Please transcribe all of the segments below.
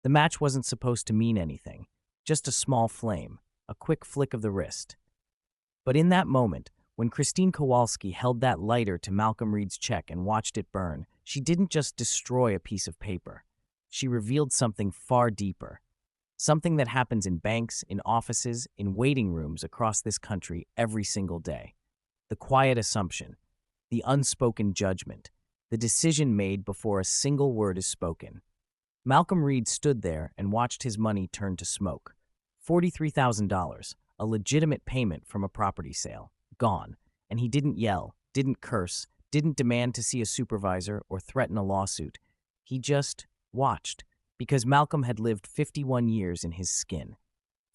The match wasn't supposed to mean anything, just a small flame, a quick flick of the wrist. But in that moment, when Christine Kowalski held that lighter to Malcolm Reid's check and watched it burn, she didn't just destroy a piece of paper. She revealed something far deeper. Something that happens in banks, in offices, in waiting rooms across this country every single day. The quiet assumption, the unspoken judgment, the decision made before a single word is spoken. Malcolm Reid stood there and watched his money turn to smoke. $43,000, a legitimate payment from a property sale, gone. And he didn't yell, didn't curse, didn't demand to see a supervisor or threaten a lawsuit. He just watched, because Malcolm had lived 51 years in his skin.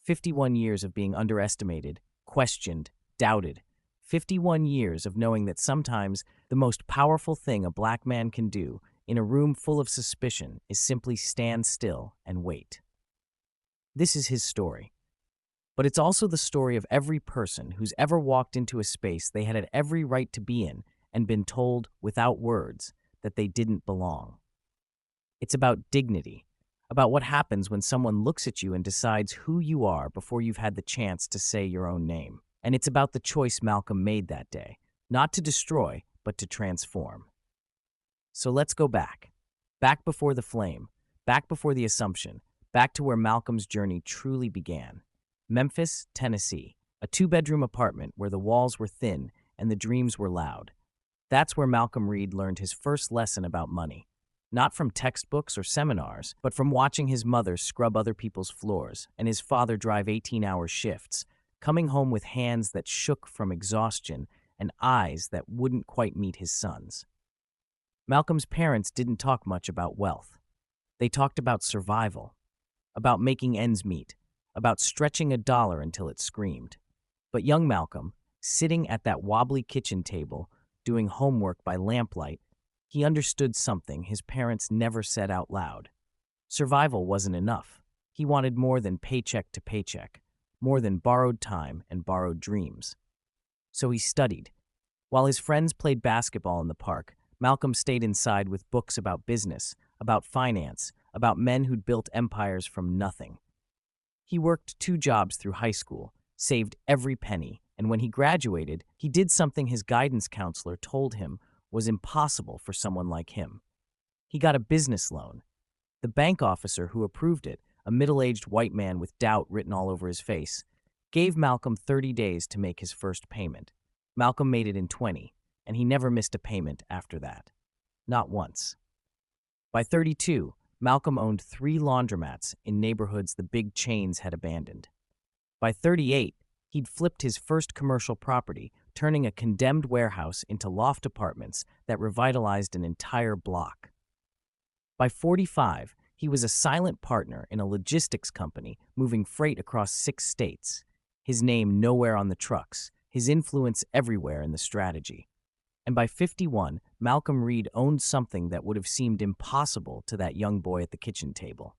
51 years of being underestimated, questioned, doubted. 51 years of knowing that sometimes the most powerful thing a black man can do in a room full of suspicion is simply stand still and wait. This is his story. But it's also the story of every person who's ever walked into a space they had every right to be in and been told, without words, that they didn't belong. It's about dignity, about what happens when someone looks at you and decides who you are before you've had the chance to say your own name. And it's about the choice Malcolm made that day, not to destroy, but to transform. So let's go back. Back before the flame, back before the assumption, back to where Malcolm's journey truly began. Memphis, Tennessee, a 2-bedroom apartment where the walls were thin and the dreams were loud. That's where Malcolm Reid learned his first lesson about money. Not from textbooks or seminars, but from watching his mother scrub other people's floors and his father drive 18-hour shifts, coming home with hands that shook from exhaustion and eyes that wouldn't quite meet his son's. Malcolm's parents didn't talk much about wealth. They talked about survival, about making ends meet, about stretching a dollar until it screamed. But young Malcolm, sitting at that wobbly kitchen table, doing homework by lamplight, he understood something his parents never said out loud. Survival wasn't enough. He wanted more than paycheck to paycheck, more than borrowed time and borrowed dreams. So he studied. While his friends played basketball in the park, Malcolm stayed inside with books about business, about finance, about men who'd built empires from nothing. He worked 2 jobs through high school, saved every penny, and when he graduated, he did something his guidance counselor told him was impossible for someone like him. He got a business loan. The bank officer who approved it, a middle-aged white man with doubt written all over his face, gave Malcolm 30 days to make his first payment. Malcolm made it in 20, and he never missed a payment after that. Not once. By 32, Malcolm owned 3 laundromats in neighborhoods the big chains had abandoned. By 38, he'd flipped his first commercial property, turning a condemned warehouse into loft apartments that revitalized an entire block. By 45, he was a silent partner in a logistics company moving freight across 6 states. His name nowhere on the trucks, his influence everywhere in the strategy. And by 51, Malcolm Reid owned something that would have seemed impossible to that young boy at the kitchen table.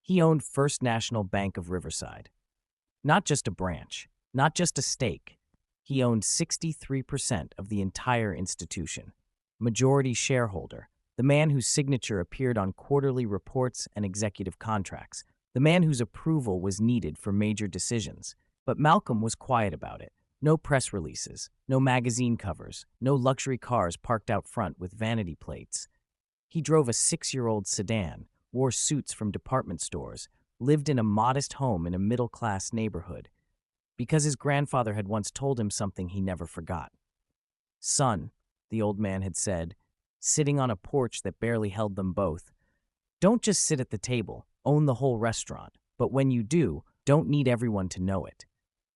He owned First National Bank of Riverside. Not just a branch, not just a stake. He owned 63% of the entire institution. Majority shareholder, the man whose signature appeared on quarterly reports and executive contracts, the man whose approval was needed for major decisions. But Malcolm was quiet about it. No press releases, no magazine covers, no luxury cars parked out front with vanity plates. He drove a 6-year-old sedan, wore suits from department stores, lived in a modest home in a middle-class neighborhood, because his grandfather had once told him something he never forgot. "Son," the old man had said, sitting on a porch that barely held them both, "don't just sit at the table, own the whole restaurant, but when you do, don't need everyone to know it.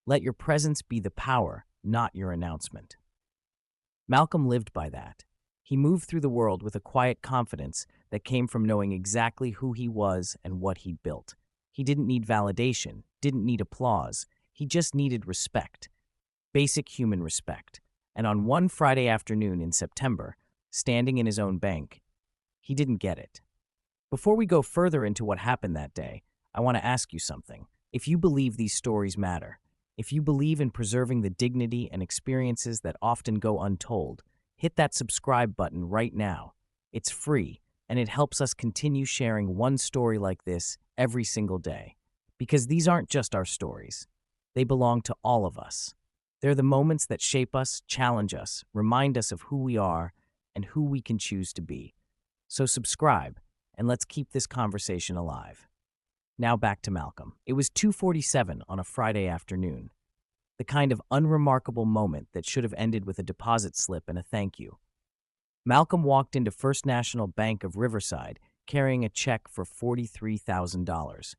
Let your presence be the power, not your announcement." Malcolm lived by that. He moved through the world with a quiet confidence that came from knowing exactly who he was and what he'd built. He didn't need validation, didn't need applause. He just needed respect. Basic human respect. And on one Friday afternoon in September, standing in his own bank, he didn't get it. Before we go further into what happened that day, I want to ask you something. If you believe these stories matter, if you believe in preserving the dignity and experiences that often go untold, hit that subscribe button right now. It's free, and it helps us continue sharing one story like this every single day. Because these aren't just our stories. They belong to all of us. They're the moments that shape us, challenge us, remind us of who we are and who we can choose to be. So subscribe, and let's keep this conversation alive. Now back to Malcolm. It was 2:47 on a Friday afternoon. The kind of unremarkable moment that should have ended with a deposit slip and a thank you. Malcolm walked into First National Bank of Riverside carrying a check for $43,000.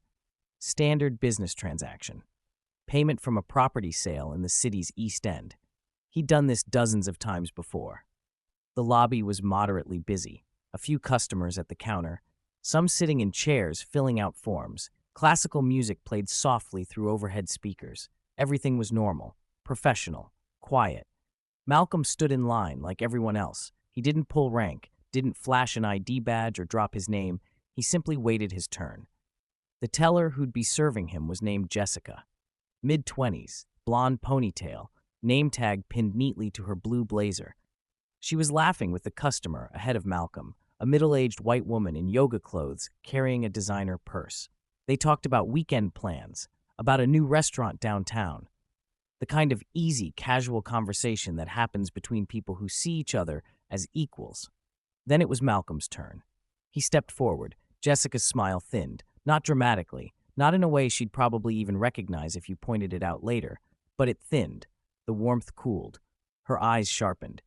Standard business transaction. Payment from a property sale in the city's East End. He'd done this dozens of times before. The lobby was moderately busy. A few customers at the counter, some sitting in chairs filling out forms. Classical music played softly through overhead speakers. Everything was normal, professional, quiet. Malcolm stood in line like everyone else. He didn't pull rank, didn't flash an ID badge or drop his name. He simply waited his turn. The teller who'd be serving him was named Jessica. Mid-20s, blonde ponytail, name tag pinned neatly to her blue blazer. She was laughing with the customer ahead of Malcolm, a middle-aged white woman in yoga clothes carrying a designer purse. They talked about weekend plans, about a new restaurant downtown. The kind of easy, casual conversation that happens between people who see each other as equals. Then it was Malcolm's turn. He stepped forward. Jessica's smile thinned, not dramatically, not in a way she'd probably even recognize if you pointed it out later, but it thinned. The warmth cooled. Her eyes sharpened.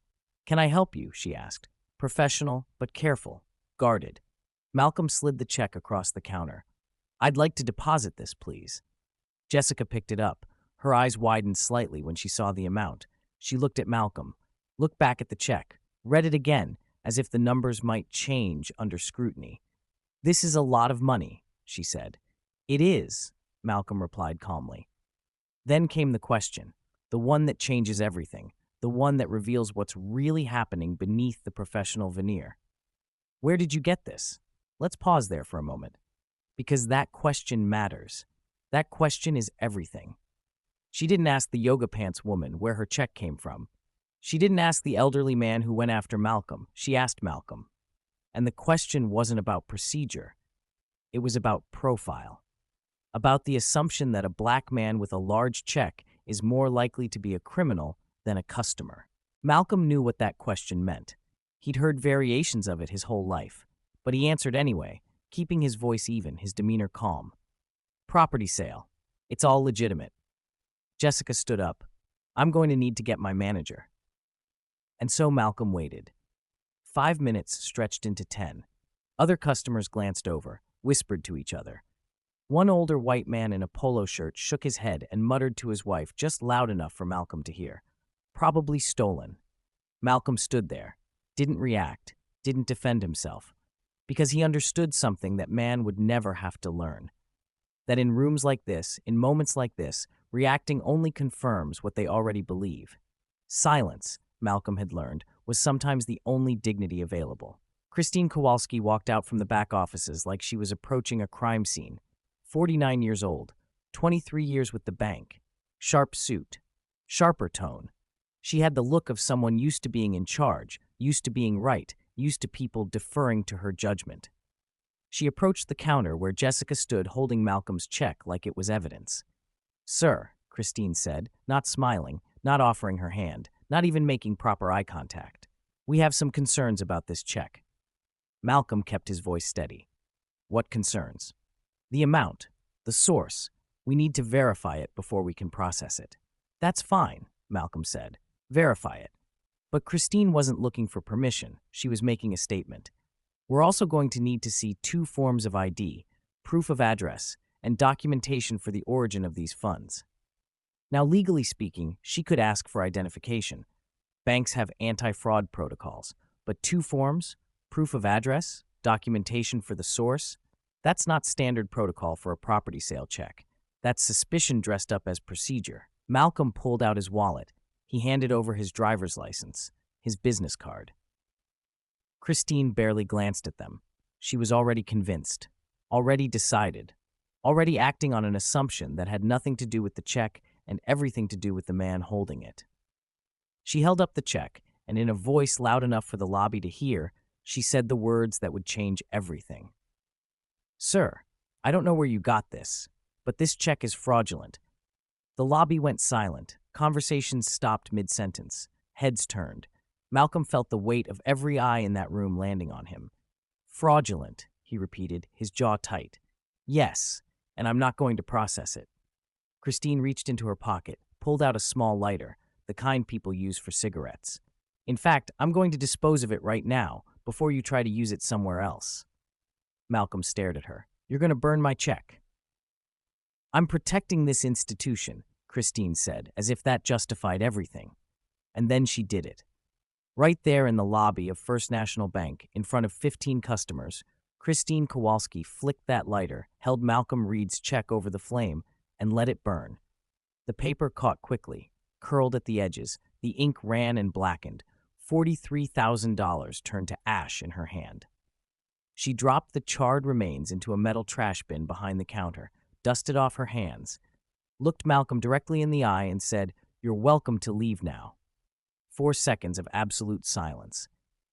"Can I help you?" she asked. Professional, but careful, guarded. Malcolm slid the check across the counter. "I'd like to deposit this, please." Jessica picked it up. Her eyes widened slightly when she saw the amount. She looked at Malcolm, looked back at the check, read it again, as if the numbers might change under scrutiny. "This is a lot of money," she said. "It is," Malcolm replied calmly. Then came the question, the one that changes everything, the one that reveals what's really happening beneath the professional veneer. "Where did you get this?" Let's pause there for a moment, because that question matters. That question is everything. She didn't ask the yoga pants woman where her check came from. She didn't ask the elderly man who went after Malcolm. She asked Malcolm. And the question wasn't about procedure. It was about profile. About the assumption that a black man with a large check is more likely to be a criminal than a customer. Malcolm knew what that question meant. He'd heard variations of it his whole life, but he answered anyway, keeping his voice even, his demeanor calm. "Property sale. It's all legitimate." Jessica stood up. "I'm going to need to get my manager." And so Malcolm waited. 5 minutes stretched into 10. Other customers glanced over, whispered to each other. One older white man in a polo shirt shook his head and muttered to his wife just loud enough for Malcolm to hear. "Probably stolen." Malcolm stood there, didn't react, didn't defend himself, because he understood something that man would never have to learn. That in rooms like this, in moments like this, reacting only confirms what they already believe. Silence, Malcolm had learned, was sometimes the only dignity available. Christine Kowalski walked out from the back offices like she was approaching a crime scene. 49 years old, 23 years with the bank. Sharp suit, sharper tone. She had the look of someone used to being in charge, used to being right, used to people deferring to her judgment. She approached the counter where Jessica stood holding Malcolm's check like it was evidence. "Sir," Christine said, not smiling, not offering her hand, not even making proper eye contact. "We have some concerns about this check." Malcolm kept his voice steady. "What concerns?" "The amount, the source. We need to verify it before we can process it." "That's fine," Malcolm said. "Verify it." But Christine wasn't looking for permission. She was making a statement. "We're also going to need to see 2 forms of ID, proof of address, and documentation for the origin of these funds." Now, legally speaking, she could ask for identification. Banks have anti-fraud protocols, but 2 forms, proof of address, documentation for the source, that's not standard protocol for a property sale check. That's suspicion dressed up as procedure. Malcolm pulled out his wallet. He handed over his driver's license, his business card. Christine barely glanced at them. She was already convinced, already decided, already acting on an assumption that had nothing to do with the check and everything to do with the man holding it. She held up the check, and in a voice loud enough for the lobby to hear, she said the words that would change everything. "Sir, I don't know where you got this, but this check is fraudulent. The lobby went silent. Conversations stopped mid-sentence. Heads turned. Malcolm felt the weight of every eye in that room landing on him. Fraudulent, he repeated, his jaw tight. Yes, and I'm not going to process it. Christine reached into her pocket, pulled out a small lighter, the kind people use for cigarettes. In fact, I'm going to dispose of it right now, before you try to use it somewhere else. Malcolm stared at her. You're going to burn my check. I'm protecting this institution, Christine said, as if that justified everything. And then she did it. Right there in the lobby of First National Bank, in front of 15 customers, Christine Kowalski flicked that lighter, held Malcolm Reid's check over the flame, and let it burn. The paper caught quickly, curled at the edges, the ink ran and blackened. $43,000 turned to ash in her hand. She dropped the charred remains into a metal trash bin behind the counter, dusted off her hands, looked Malcolm directly in the eye and said, "You're welcome to leave now." 4 seconds of absolute silence.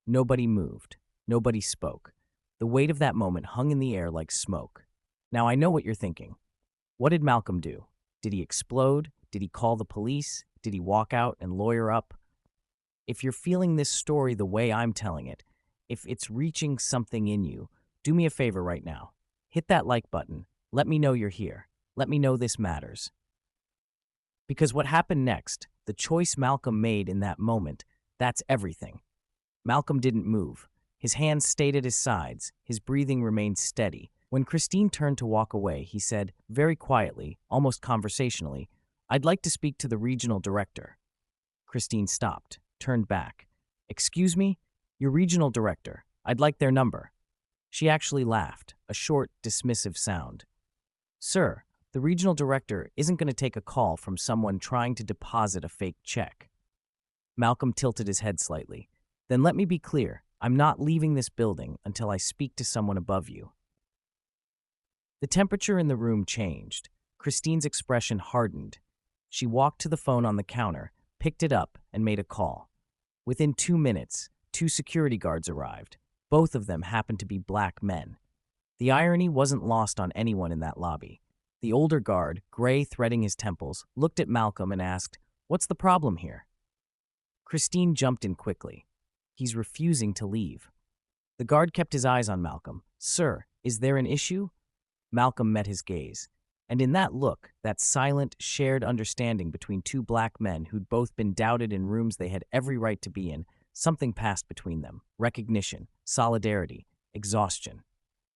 Nobody moved. Nobody spoke. The weight of that moment hung in the air like smoke. Now I know what you're thinking. What did Malcolm do? Did he explode? Did he call the police? Did he walk out and lawyer up? If you're feeling this story the way I'm telling it, if it's reaching something in you, do me a favor right now. Hit that like button. Let me know you're here. Let me know this matters. Because what happened next, the choice Malcolm made in that moment, that's everything. Malcolm didn't move. His hands stayed at his sides. His breathing remained steady. When Christine turned to walk away, he said, very quietly, almost conversationally, "I'd like to speak to the regional director." Christine stopped, turned back. "Excuse me? Your regional director. I'd like their number." She actually laughed, a short, dismissive sound. "Sir, the regional director isn't going to take a call from someone trying to deposit a fake check." Malcolm tilted his head slightly. "Then let me be clear. I'm not leaving this building until I speak to someone above you." The temperature in the room changed. Christine's expression hardened. She walked to the phone on the counter, picked it up, and made a call. Within 2 minutes, 2 security guards arrived. Both of them happened to be black men. The irony wasn't lost on anyone in that lobby. The older guard, gray threading his temples, looked at Malcolm and asked, "What's the problem here?" Christine jumped in quickly. "He's refusing to leave." The guard kept his eyes on Malcolm. "Sir, is there an issue?" Malcolm met his gaze. And in that look, that silent, shared understanding between 2 black men who'd both been doubted in rooms they had every right to be in, something passed between them. Recognition, solidarity, exhaustion.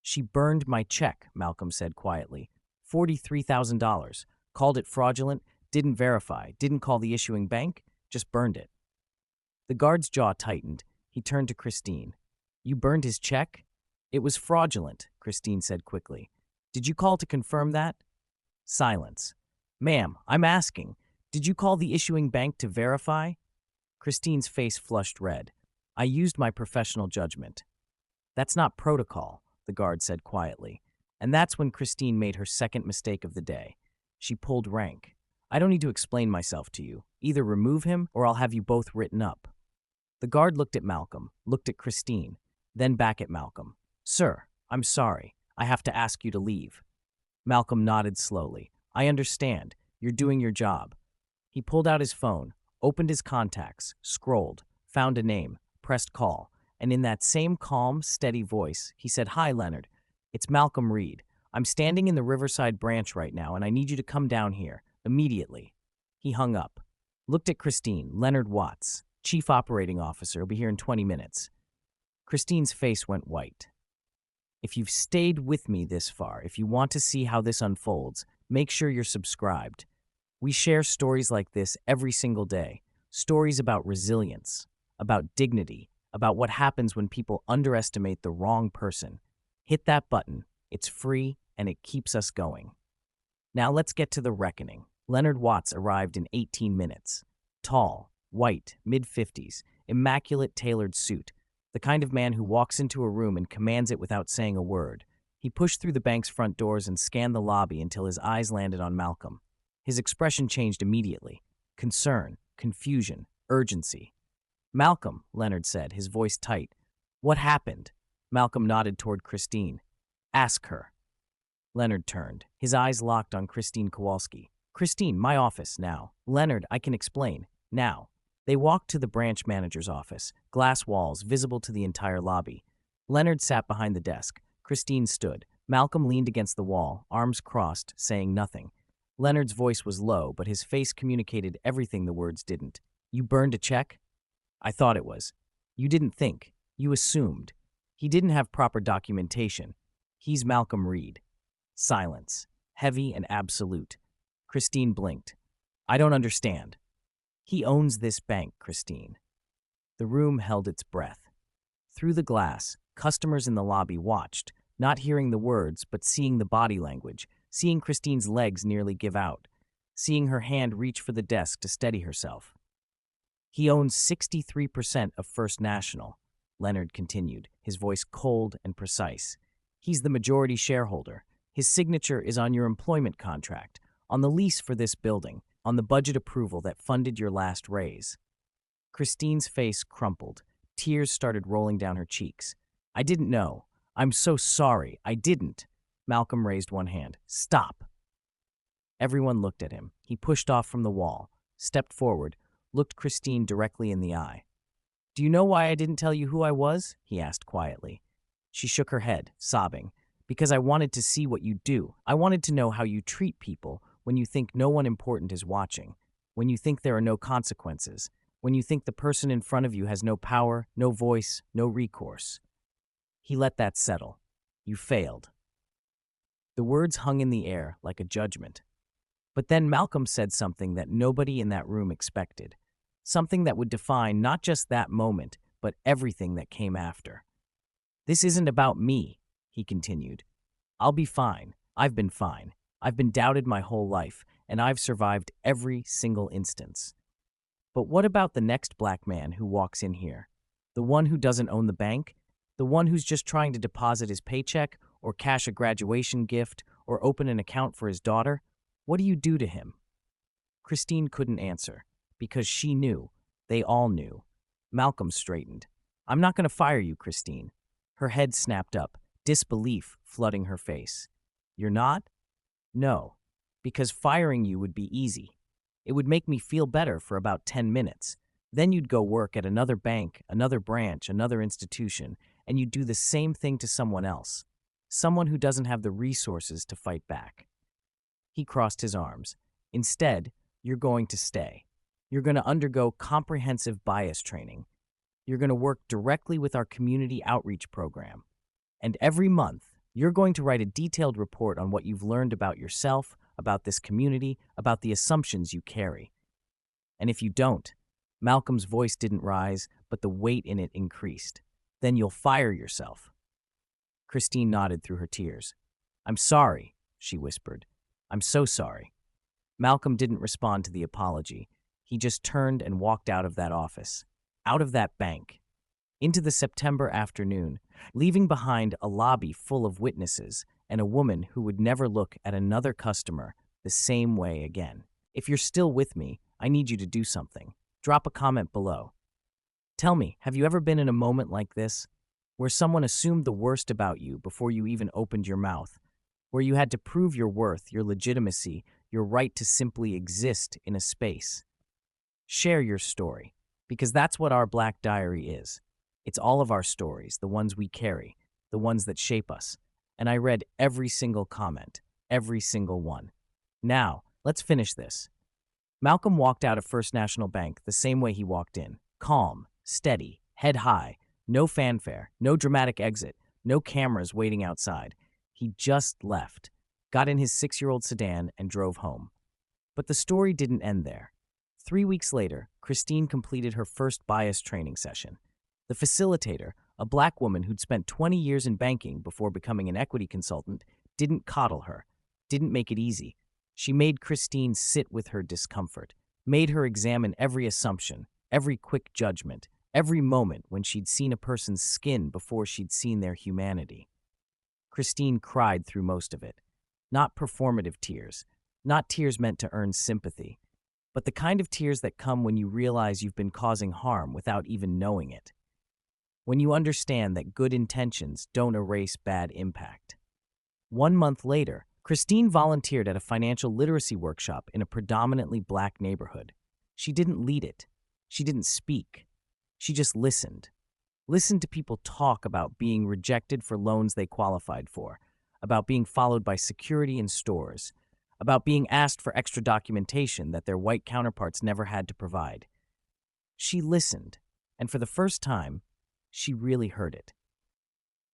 "She burned my check," Malcolm said quietly. $43,000. Called it fraudulent, didn't verify, didn't call the issuing bank, just burned it. The guard's jaw tightened. He turned to Christine. "You burned his check?" "It was fraudulent," Christine said quickly. "Did you call to confirm that?" Silence. "Ma'am, I'm asking, did you call the issuing bank to verify?" Christine's face flushed red. "I used my professional judgment." "That's not protocol," the guard said quietly. And that's when Christine made her second mistake of the day. She pulled rank. "I don't need to explain myself to you. Either remove him or I'll have you both written up." The guard looked at Malcolm, looked at Christine, then back at Malcolm. "Sir, I'm sorry. I have to ask you to leave." Malcolm nodded slowly. "I understand. You're doing your job." He pulled out his phone, opened his contacts, scrolled, found a name, pressed call, and in that same calm, steady voice, he said, "Hi, Leonard. It's Malcolm Reid. I'm standing in the Riverside branch right now, and I need you to come down here, immediately." He hung up, looked at Christine. "Leonard Watts, Chief Operating Officer, will be here in 20 minutes. Christine's face went white. If you've stayed with me this far, if you want to see how this unfolds, make sure you're subscribed. We share stories like this every single day. Stories about resilience, about dignity, about what happens when people underestimate the wrong person. Hit that button. It's free, and it keeps us going. Now let's get to the reckoning. Leonard Watts arrived in 18 minutes. Tall, white, mid-50s, immaculate tailored suit. The kind of man who walks into a room and commands it without saying a word. He pushed through the bank's front doors and scanned the lobby until his eyes landed on Malcolm. His expression changed immediately. Concern, confusion, urgency. "Malcolm," Leonard said, his voice tight. "What happened?" Malcolm nodded toward Christine. "Ask her." Leonard turned, his eyes locked on Christine Kowalski. Christine, my office, now. Leonard, I can explain. Now. They walked to the branch manager's office, glass walls visible to the entire lobby. Leonard sat behind the desk. Christine stood. Malcolm leaned against the wall, arms crossed, saying nothing. Leonard's voice was low, but his face communicated everything the words didn't. You burned a check? I thought it was. You didn't think. You assumed. He didn't have proper documentation. He's Malcolm Reid. Silence. Heavy and absolute. Christine blinked. I don't understand. He owns this bank, Christine. The room held its breath. Through the glass, customers in the lobby watched, not hearing the words, but seeing the body language, seeing Christine's legs nearly give out, seeing her hand reach for the desk to steady herself. He owns 63% of First National, Leonard continued, his voice cold and precise. He's the majority shareholder. His signature is on your employment contract, on the lease for this building, on the budget approval that funded your last raise. Christine's face crumpled. Tears started rolling down her cheeks. I didn't know. I'm so sorry. I didn't. Malcolm raised one hand. Stop. Everyone looked at him. He pushed off from the wall, stepped forward, looked Christine directly in the eye. Do you know why I didn't tell you who I was? He asked quietly. She shook her head, sobbing. Because I wanted to see what you do. I wanted to know how you treat people when you think no one important is watching, when you think there are no consequences, when you think the person in front of you has no power, no voice, no recourse. He let that settle. You failed. The words hung in the air like a judgment. But then Malcolm said something that nobody in that room expected, something that would define not just that moment, but everything that came after. This isn't about me, he continued. I'll be fine. I've been fine. I've been doubted my whole life, and I've survived every single instance. But what about the next black man who walks in here? The one who doesn't own the bank? The one who's just trying to deposit his paycheck, or cash a graduation gift, or open an account for his daughter? What do you do to him? Christine couldn't answer, because she knew. They all knew. Malcolm straightened. I'm not going to fire you, Christine. Her head snapped up, disbelief flooding her face. You're not? No, because firing you would be easy. It would make me feel better for about 10 minutes. Then you'd go work at another bank, another branch, another institution, and you'd do the same thing to someone else, someone who doesn't have the resources to fight back. He crossed his arms. Instead, you're going to stay. You're going to undergo comprehensive bias training. You're going to work directly with our community outreach program. And every month, you're going to write a detailed report on what you've learned about yourself, about this community, about the assumptions you carry. And if you don't, Malcolm's voice didn't rise, but the weight in it increased. Then you'll fire yourself. Christine nodded through her tears. I'm sorry, she whispered. I'm so sorry. Malcolm didn't respond to the apology. He just turned and walked out of that office, out of that bank, into the September afternoon, leaving behind a lobby full of witnesses and a woman who would never look at another customer the same way again. If you're still with me, I need you to do something. Drop a comment below. Tell me, have you ever been in a moment like this, where someone assumed the worst about you before you even opened your mouth, where you had to prove your worth, your legitimacy, your right to simply exist in a space? Share your story, because that's what our Black Diary is. It's all of our stories, the ones we carry, the ones that shape us. And I read every single comment, every single one. Now, let's finish this. Malcolm walked out of First National Bank the same way he walked in, calm, steady, head high, no fanfare, no dramatic exit, no cameras waiting outside. He just left, got in his 6-year-old sedan, and drove home. But the story didn't end there. 3 weeks later, Christine completed her first bias training session. The facilitator, a black woman who'd spent 20 years in banking before becoming an equity consultant, didn't coddle her, didn't make it easy. She made Christine sit with her discomfort, made her examine every assumption, every quick judgment, every moment when she'd seen a person's skin before she'd seen their humanity. Christine cried through most of it. Not performative tears, not tears meant to earn sympathy, but the kind of tears that come when you realize you've been causing harm without even knowing it. When you understand that good intentions don't erase bad impact. 1 month later, Christine volunteered at a financial literacy workshop in a predominantly black neighborhood. She didn't lead it. She didn't speak. She just listened. Listened to people talk about being rejected for loans they qualified for, about being followed by security in stores, about being asked for extra documentation that their white counterparts never had to provide. She listened, and for the first time, she really heard it.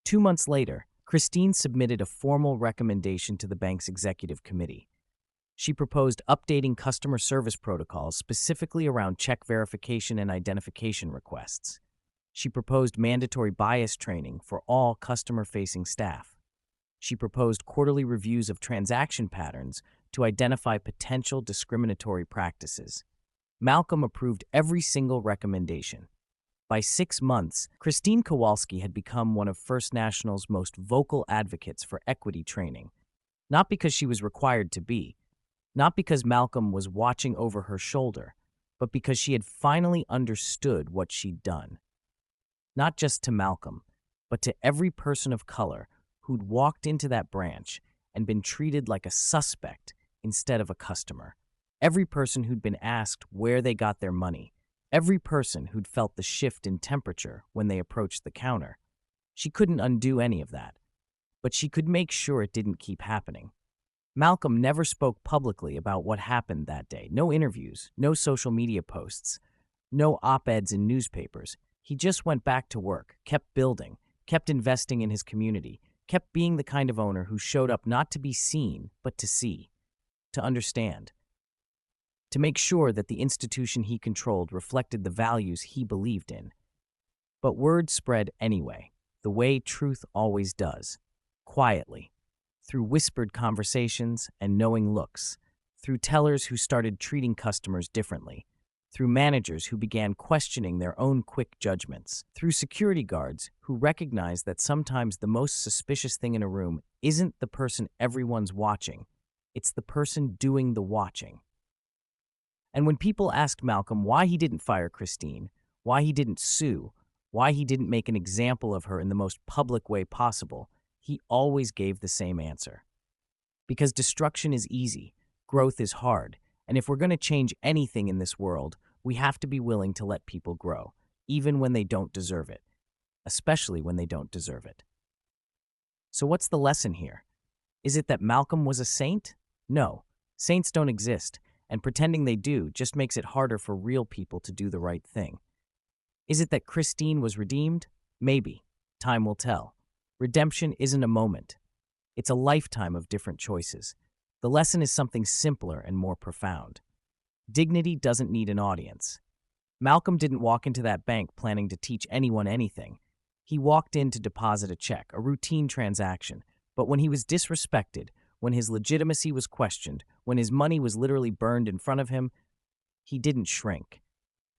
2 months later, Christine submitted a formal recommendation to the bank's executive committee. She proposed updating customer service protocols specifically around check verification and identification requests. She proposed mandatory bias training for all customer-facing staff. She proposed quarterly reviews of transaction patterns to identify potential discriminatory practices. Malcolm approved every single recommendation. By 6 months, Christine Kowalski had become one of First National's most vocal advocates for equity training, not because she was required to be, not because Malcolm was watching over her shoulder, but because she had finally understood what she'd done. Not just to Malcolm, but to every person of color who'd walked into that branch and been treated like a suspect instead of a customer. Every person who'd been asked where they got their money. Every person who'd felt the shift in temperature when they approached the counter. She couldn't undo any of that, but she could make sure it didn't keep happening. Malcolm never spoke publicly about what happened that day. No interviews, no social media posts, no op-eds in newspapers. He just went back to work, kept building, kept investing in his community, kept being the kind of owner who showed up not to be seen, but to see, to understand, to make sure that the institution he controlled reflected the values he believed in. But word spread anyway, the way truth always does, quietly, through whispered conversations and knowing looks, through tellers who started treating customers differently, through managers who began questioning their own quick judgments, through security guards who recognized that sometimes the most suspicious thing in a room isn't the person everyone's watching, it's the person doing the watching. And when people asked Malcolm why he didn't fire Christine, why he didn't sue, why he didn't make an example of her in the most public way possible, he always gave the same answer. Because destruction is easy, growth is hard, and if we're going to change anything in this world, we have to be willing to let people grow, even when they don't deserve it, especially when they don't deserve it. So what's the lesson here? Is it that Malcolm was a saint? No, saints don't exist, and pretending they do just makes it harder for real people to do the right thing. Is it that Christine was redeemed? Maybe. Time will tell. Redemption isn't a moment. It's a lifetime of different choices. The lesson is something simpler and more profound. Dignity doesn't need an audience. Malcolm didn't walk into that bank planning to teach anyone anything. He walked in to deposit a check, a routine transaction, but when he was disrespected, when his legitimacy was questioned, when his money was literally burned in front of him, he didn't shrink.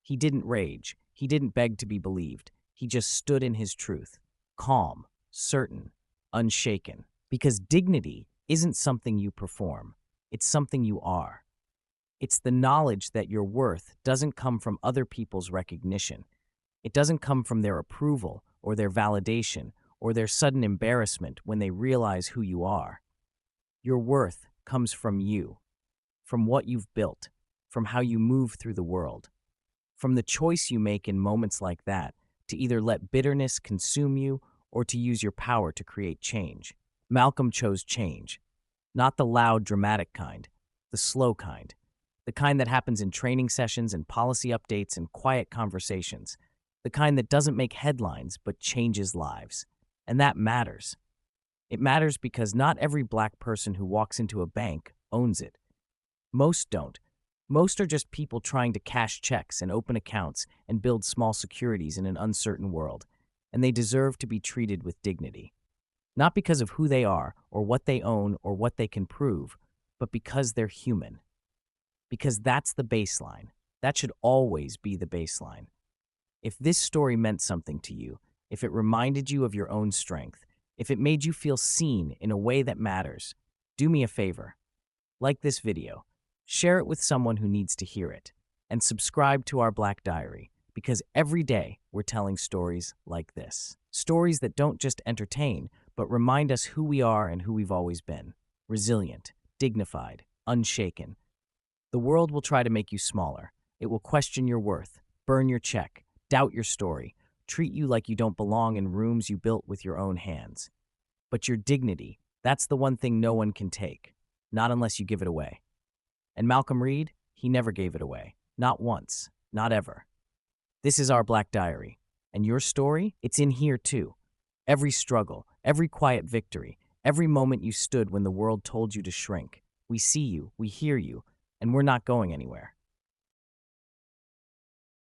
He didn't rage. He didn't beg to be believed. He just stood in his truth, calm, certain, unshaken. Because dignity isn't something you perform. It's something you are. It's the knowledge that your worth doesn't come from other people's recognition. It doesn't come from their approval or their validation or their sudden embarrassment when they realize who you are. Your worth comes from you, from what you've built, from how you move through the world, from the choice you make in moments like that to either let bitterness consume you or to use your power to create change. Malcolm chose change, not the loud, dramatic kind, the slow kind, the kind that happens in training sessions and policy updates and quiet conversations, the kind that doesn't make headlines but changes lives. And that matters. It matters because not every black person who walks into a bank owns it. Most don't. Most are just people trying to cash checks and open accounts and build small securities in an uncertain world, and they deserve to be treated with dignity. Not because of who they are or what they own or what they can prove, but because they're human. Because that's the baseline. That should always be the baseline. If this story meant something to you, if it reminded you of your own strength, if it made you feel seen in a way that matters, do me a favor. Like this video, share it with someone who needs to hear it, and subscribe to our Black Diary, because every day we're telling stories like this. Stories that don't just entertain, but but remind us who we are and who we've always been: resilient, dignified, unshaken. The world will try to make you smaller. It will question your worth, burn your check, doubt your story, treat you like you don't belong in rooms you built with your own hands. But your dignity, that's the one thing no one can take, not unless you give it away. And Malcolm Reid, he never gave it away. Not once, not ever. This is our Black Diary. And your story? It's in here too. Every struggle, every quiet victory, every moment you stood when the world told you to shrink. We see you, we hear you, and we're not going anywhere.